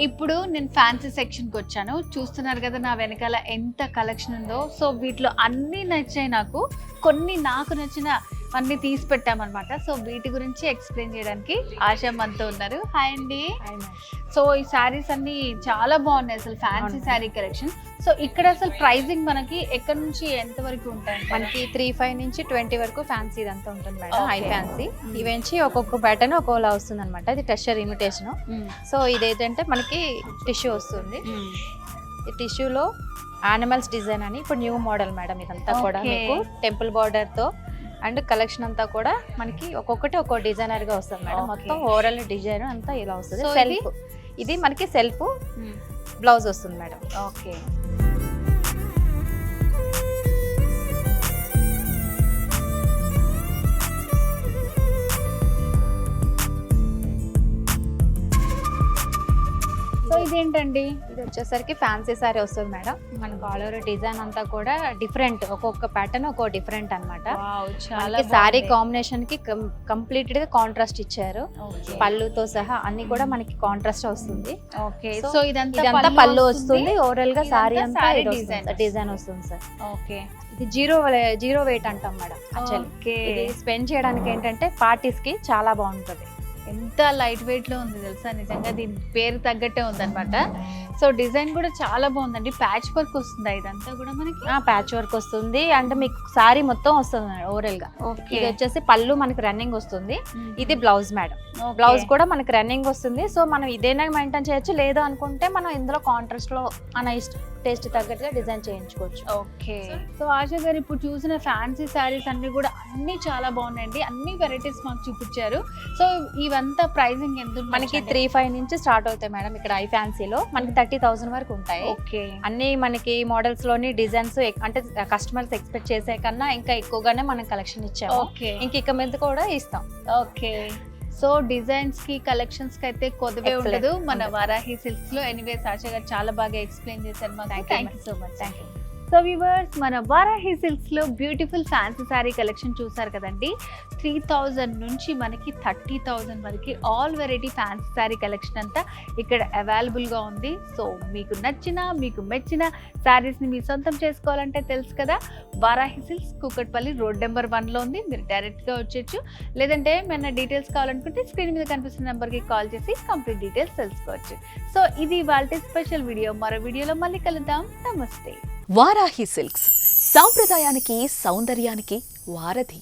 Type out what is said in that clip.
ఇప్పుడు నేను ఫ్యాన్సీ సెక్షన్కి వచ్చాను. చూస్తున్నారు కదా నా వెనకాల ఎంత కలెక్షన్ ఉందో. సో వీటిలో అన్నీ నచ్చాయి నాకు. కొన్ని నాకు నచ్చిన అన్ని తీసి పెట్టామన్నమాట. సో వీటి గురించి ఎక్స్ప్లెయిన్ చేయడానికి ఆశా మనతో ఉన్నారు. హాయ్ అండి. సో ఈ శారీస్ అన్ని చాలా బాగున్నాయి అసలు, ఫ్యాన్సీ శారీ కలెక్షన్. సో ఇక్కడ అసలు ప్రైజింగ్ మనకి ఎక్కడ నుంచి ఎంత వరకు ఉంటాయి? మనకి 3,500 నుంచి 20 వరకు ఫ్యాన్సీ ఇదంతా ఉంటుంది మేడం. హై ఫ్యాన్సీ ఇవేంచి ఒక్కొక్క ప్యాటర్న్ ఒక్కోలా వస్తుంది అనమాట. ఇది టెక్స్చర్ ఇమిటేషన్. సో ఇదేంటంటే మనకి టిష్యూ వస్తుంది. ఈ టిష్యూలో యానిమల్స్ డిజైన్ అని ఇప్పుడు న్యూ మోడల్ మేడం. ఇదంతా కూడా మీకు టెంపుల్ బార్డర్ తో అండ్ కలెక్షన్ అంతా కూడా మనకి ఒక్కొక్కటి ఒక్కో డిజైనర్ గా వస్తుంది మేడం. మొత్తం ఓవరాల్ డిజైన్ అంతా ఇలా వస్తుంది. సెల్ఫ్ ఇది మనకి సెల్ఫ్ బ్లౌజ్ వస్తుంది మేడం. ఓకే. సో ఇదేంటండి? ఇది వచ్చేసరికి ఫ్యాన్సీ సారీ వస్తుంది మేడం. మనకు ఆల్ ఓవర్ డిజైన్ అంతా కూడా డిఫరెంట్, ఒక్కొక్క ప్యాటర్న్ ఒక్కో డిఫరెంట్ అనమాట. సారీ కాంబినేషన్ కి కంప్లీట్ గా కాంట్రాస్ట్ ఇచ్చారు. పళ్ళుతో సహా అన్ని కూడా మనకి కాంట్రాస్ట్ వస్తుంది. ఓకే. సో ఇదంతా పళ్ళు వస్తుంది. ఓవరాల్ గా సారీ అంతా డిజైన్ వస్తుంది సార్. ఓకే. ఇది జీరో వెయిట్ అంటాం మేడం. యాక్చువల్లీ ఇది స్పెండ్ చేయడానికి ఏంటంటే పార్టీస్ కి చాలా బాగుంటుంది. ఎంత లైట్ వెయిట్ లో ఉంది తెలుసా, నిజంగా దీని పేరు తగ్గట్టే ఉందన్నమాట. సో డిజైన్ కూడా చాలా బాగుందండి. ప్యాచ్ వర్క్ వస్తుంది ఇదంతా కూడా మనకి. ప్యాచ్ వర్క్ వస్తుంది అండ్ మీకు సారీ మొత్తం వస్తుంది ఓవరాల్ గా. ఇది వచ్చేసి పళ్ళు మనకి రన్నింగ్ వస్తుంది. ఇది బ్లౌజ్ మేడం. బ్లౌజ్ కూడా మనకి రన్నింగ్ వస్తుంది. సో మనం ఇదేనా మెయింటైన్ చేయొచ్చు, లేదు అనుకుంటే మనం ఇందులో కాంట్రాస్ట్ లో మన టేస్ట్ తగ్గట్టుగా డిజైన్ చేయించుకోవచ్చు. ఓకే. సో ఆశా గారు ఇప్పుడు చూసిన ఫ్యాన్సీ శారీస్ అన్ని కూడా అన్ని చాలా బాగున్నాయండి. అన్ని వెరైటీస్ మాకు చూపించారు. సో ఇవంతా ప్రైసింగ్ ఎంత? మనకి 3,500 నుంచి స్టార్ట్ అవుతాయి మేడం. ఇక్కడ ఐ ఫ్యాన్సీలో మనకి 30,000 వరకు ఉంటాయి. ఓకే. అన్ని మనకి మోడల్స్ లోని డిజైన్స్ అంటే కస్టమర్స్ ఎక్స్పెక్ట్ చేసే కన్నా ఇంకా ఎక్కువగానే మనం కలెక్షన్ ఇచ్చాము. ఇక మీద కూడా ఇస్తాం. ఓకే. సో డిజైన్స్ కి కలెక్షన్స్ కి అయితే కొద్దిగా ఉండదు మన వారాహి సిల్క్స్ లో. ఎనీవేస్ ఆశా గారు చాలా బాగా ఎక్స్ప్లెయిన్ చేశారు మాకు. Thank you so much. Thank you. So viewers, మన వారాహి సిల్క్స్ లో బ్యూటిఫుల్ ఫ్యాన్సీ శారీ కలెక్షన్ చూసారు కదండి. 3,000 నుంచి మనకి 30,000 వరకు all variety fancy sari collection అంతా ఇక్కడ అవైలబుల్ గా ఉంది. సో మీకు నచ్చిన మీకు మెచ్చిన శారీస్ ని మీ సొంతం చేసుకోవాలంటే తెలుసు కదా, Varahi silks Kukatpally road number 1 లో ఉంది. మీరు డైరెక్ట్ గా వచ్చేయచ్చు. లేదంటే మన డీటెయిల్స్ కావాలనుకుంటే స్క్రీన్ మీద కనిపిస్తున్న నెంబర్ కి కాల్ చేసి కంప్లీట్ డీటెయిల్స్ తెలుసుకోవచ్చు. సో ఇది వాళ్ళ స్పెషల్ వీడియో. మరో వీడియోలో మళ్ళీ కలుద్దాం. నమస్తే. వారాహి సిల్క్స్ సాంప్రదాయానికి సౌందర్యానికి వారధి.